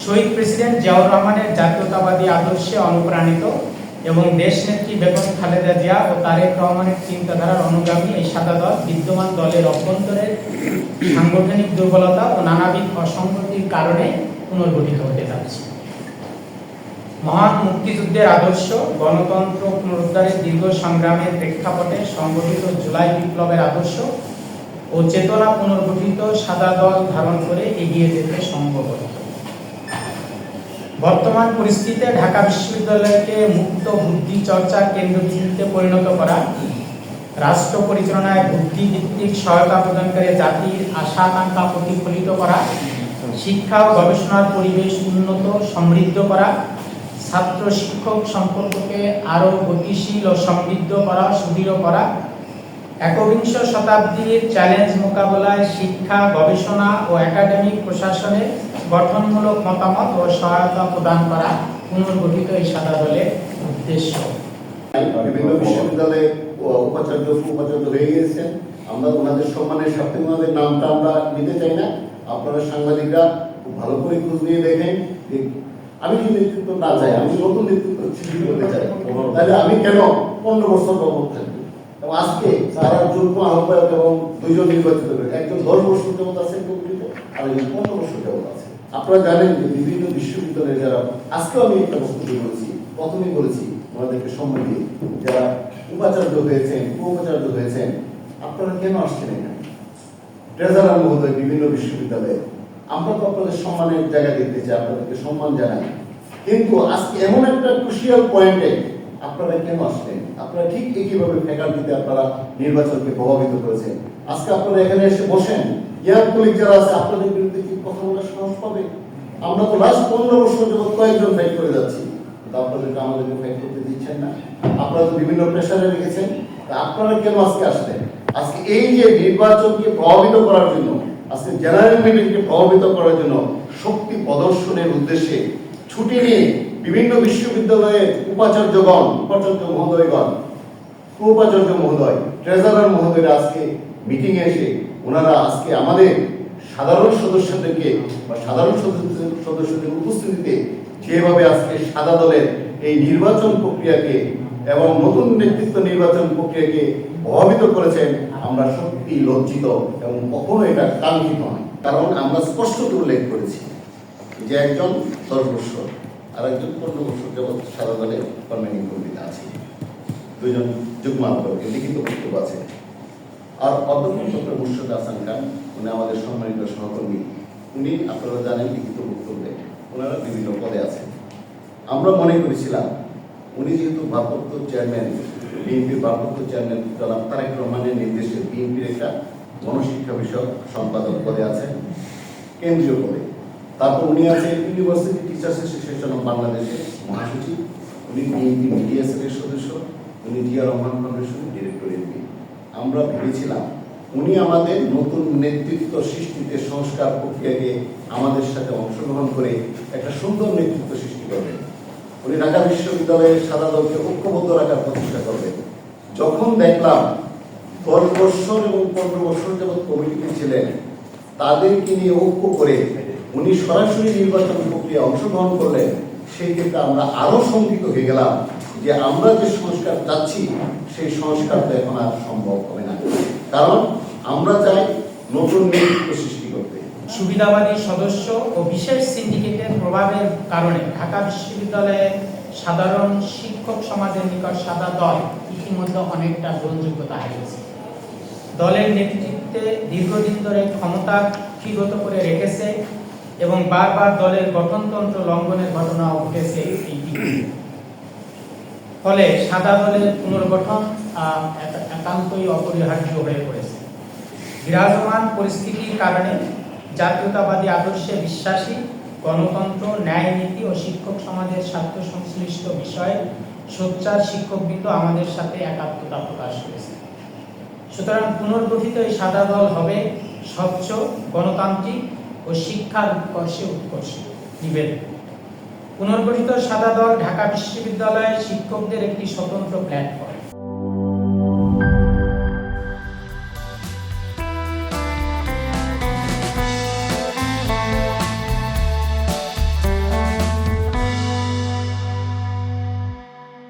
শহীদ president Ziaur রহমানের জাতীয়তাবাদী আদর্শে অনুপ্রাণিত এবং দেশনেত্রী বেগম খালেদা জিয়া ও তারেক রহমানের চিন্তাধারার অনুগামী এই সাদা দল বিদ্যমান দলের অভ্যন্তরের সাংগঠনিক দুর্বলতা ও নানাবিধ অসঙ্গতির কারণে পুনর্গঠিত হতে যাচ্ছে। মহান মুক্তিযুদ্ধের আদর্শ, গণতন্ত্র পুনরুদ্ধারের দীর্ঘ সংগ্রামের প্রেক্ষাপটে সংগঠিত জুলাই বিপ্লবের আদর্শ ও চেতনা পুনর্গঠিত সাদা দল ধারণ করে এগিয়ে যেতে সম্ভব। বর্তমান পরিস্থিতিতে ঢাকা বিশ্ববিদ্যালয়কে মুক্ত বুদ্ধি চর্চার কেন্দ্রবিন্দুতে পরিণত করা, রাষ্ট্র পরিচালনায় বুদ্ধিভিত্তিক সহায়তা প্রদানকারী জাতির আশা আকাঙ্ক্ষা প্রতিফলিত করা, শিক্ষা ও গবেষণার পরিবেশ উন্নত সমৃদ্ধ করা, ছাত্র শিক্ষক সম্পর্ককে আরো গতিশীল ও সমৃদ্ধ করা, সুদৃঢ় করা, একবিংশ শতাব্দীর চ্যালেঞ্জ মোকাবেলায় শিক্ষা, গবেষণা ও একাডেমিক প্রশাসনের গঠনমূলক মতামত ও সহায়তা প্রদান করা পুনর্গঠিত এই সাদা দলের উদ্দেশ্য। বিভিন্ন বিশ্ববিদ্যালয়ে উপাচার্য হয়ে গিয়েছেন, আমরা ওনাদের সম্মানের সাথে ওনাদের নামটা আমরা নিতে চাই না। আপনারা সাংবাদিকরা খুব ভালো করে খোঁজ নিয়ে দেখেন। আমি যদি নেতৃত্ব না চাই, আমি নতুন নেতৃত্ব সৃষ্টি করতে চাই, তাহলে আমি কেন 15 বছর প্রবর্তন থাকবো? এবং আজকে তারা যুগ্ম আহ্বায়ক এবং 2 জন নির্বাচিত করে, একজন 10 বছর যাবত আছে কমিটিতে, আর একজন 15 বছর যাবত আছে। আপনারা জানেন যে বিভিন্ন বিশ্ববিদ্যালয়ে যারা, আজকেও আমি একটা বক্তব্য বলেছি, প্রথমেই বলেছি ওনাদেরকে সম্মান দিয়ে, যারা উপাচার্য হয়েছেন, উপাচার্য হয়েছেন, আপনারা কেন আসছেন এখানে? ট্রেজারার মহোদয় বিভিন্ন বিশ্ববিদ্যালয়ে, আমরা তো আপনাদের সম্মানের জায়গা দেখতে চাই, আপনাদেরকে সম্মান জানাই, কিন্তু আজকে এমন একটা ক্রুশিয়াল পয়েন্টে আপনারা কেন আসলেন? আপনারা ঠিক একইভাবে ফ্যাকাল্টিতে আপনারা নির্বাচনকে প্রভাবিত করেছেন। আজকে আপনারা এখানে এসে বসেন, ইয়ার কলিগ যারা আছে, আপনাদের বিরুদ্ধে কি কথা বলার সাহস পাবে? আমরা তো লাস্ট 15 বছর যাবত কয়েকজন ফাইট করে যাচ্ছি, কিন্তু আপনাদেরকে আমাদেরকে ফাইট করতে দিচ্ছেন না। আপনারা তো বিভিন্ন প্রেশারে রেখেছেন, আপনারা কেন আজকে আসলেন? আজকে এই যে নির্বাচনকে প্রভাবিত করার জন্য, আজকে জেনারেল মিটিংকে প্রভাবিত করার জন্য শক্তি প্রদর্শনের উদ্দেশ্যে ছুটি নিয়ে বিভিন্ন বিশ্ববিদ্যালয়ের উপাচার্যগণ, উপাচার্য মহোদয়গণ, উপাচার্য মহোদয়, ট্রেজারার মহোদয়রা আজকে মিটিং এ এসে ওনারা আজকে আমাদের সাধারণ সদস্যদেরকে বা সাধারণ সদস্যদের উপস্থিতিতে যেভাবে আজকে সাদা দলের এই নির্বাচন প্রক্রিয়াকে এবং নতুন নেতৃত্ব নির্বাচন প্রক্রিয়াকে প্রভাবিত করেছেন, আমরা সত্যি লজ্জিত এবং কখনো এটা কাঙ্ক্ষিত নয়। কারণ আমরা স্পষ্ট উল্লেখ করেছি যে একজন 10 বছর আর একজন 15 বছর যাবৎ সাদা দলে কর্মী কর্মীতে আছে, 2 জন যুগ্ম আহ্বায়কের লিখিত বক্তব্য আছে। আর অধ্যক্ষ ডক্টর মুর্শিদ হাসান খান, উনি আমাদের সম্মানিত সহকর্মী, উনি আপনারা জানেন লিখিত বক্তব্যে ওনারা বিভিন্ন পদে আছেন। আমরা মনে করেছিলাম উনি যেহেতু ভারপ্রাপ্ত চেয়ারম্যান, বিএনপির ভারপ্রাপ্ত চেয়ারম্যান জনাব তারেক রহমানের নির্দেশে বিএনপির একটা গণশিক্ষা বিষয়ক সম্পাদক পদে আছেন, কেন্দ্রীয় পদে। তারপর উনি আছেন ইউনিভার্সিটি টিচার্স অ্যাসোসিয়েশন অফ বাংলাদেশের মহাসচিব, উনি বিএনপি মিডিয়া সেলের সদস্য, উনি জিয়া রহমান ফাউন্ডেশনের ডিরেক্টর এমপি। আমরা ভেবেছিলাম উনি আমাদের নতুন নেতৃত্ব সৃষ্টিতে সংস্কার প্রক্রিয়াকে আমাদের সাথে অংশগ্রহণ করে একটা সুন্দর নেতৃত্ব সৃষ্টি করবেন। উনি ঢাকা বিশ্ববিদ্যালয়ের সাদা দলকে ঐক্যবদ্ধ রাখার প্রচেষ্টা করবেন। যখন দেখলাম 10 বছর এবং 15 বছর যাবৎ কমিটিতে ছিলেন, তাদেরকে নিয়ে ঐক্য করে উনি সরাসরি নির্বাচন প্রক্রিয়া অংশগ্রহণ করলেন, সেই ক্ষেত্রে আমরা আরো শঙ্কিত হয়ে গেলাম যে আমরা যে সংস্কার চাচ্ছি সেই সংস্কারটা এখন আর সম্ভব হবে না। কারণ আমরা চাই নতুন নেতৃত্ব সৃষ্টি করতে। সুবিধাবাদী সদস্য ও বিশেষ সিন্ডিকেটের প্রভাবের কারণে ঢাকা বিশ্ববিদ্যালয়ে সাধারণ শিক্ষক সমাজের নিকট সাদা দল ইতিমধ্যে অনেকটা গ্রহণযোগ্যতা হারিয়েছে। দলের নেতৃত্বে দীর্ঘদিন ধরে ক্ষমতা কুক্ষিগত করে রেখেছে এবং বারবার দলের গঠনতন্ত্র লঙ্ঘনের ঘটনা ঘটেছে। ফলে সাদা দলের পুনর্গঠন একান্তই অপরিহার্য হয়ে পড়েছে। বিরাজমান পরিস্থিতির কারণে জাতীয়তাবাদী আদর্শে বিশ্বাসী, গণতন্ত্র, ন্যায় নীতি ও শিক্ষক সমাজের স্বার্থ সংশ্লিষ্ট বিষয়ে সোচ্চার শিক্ষকবৃন্দ আমাদের সাথে একাত্মতা প্রকাশ করেছে। সুতরাং পুনর্গঠিত এই সাদা দল হবে স্বচ্ছ, গণতান্ত্রিক ও শিক্ষার উৎকর্ষে নিবেদন। পুনর্গঠিত সাদা দল ঢাকা বিশ্ববিদ্যালয়ের শিক্ষকদের একটি স্বতন্ত্র প্ল্যাটফর্ম।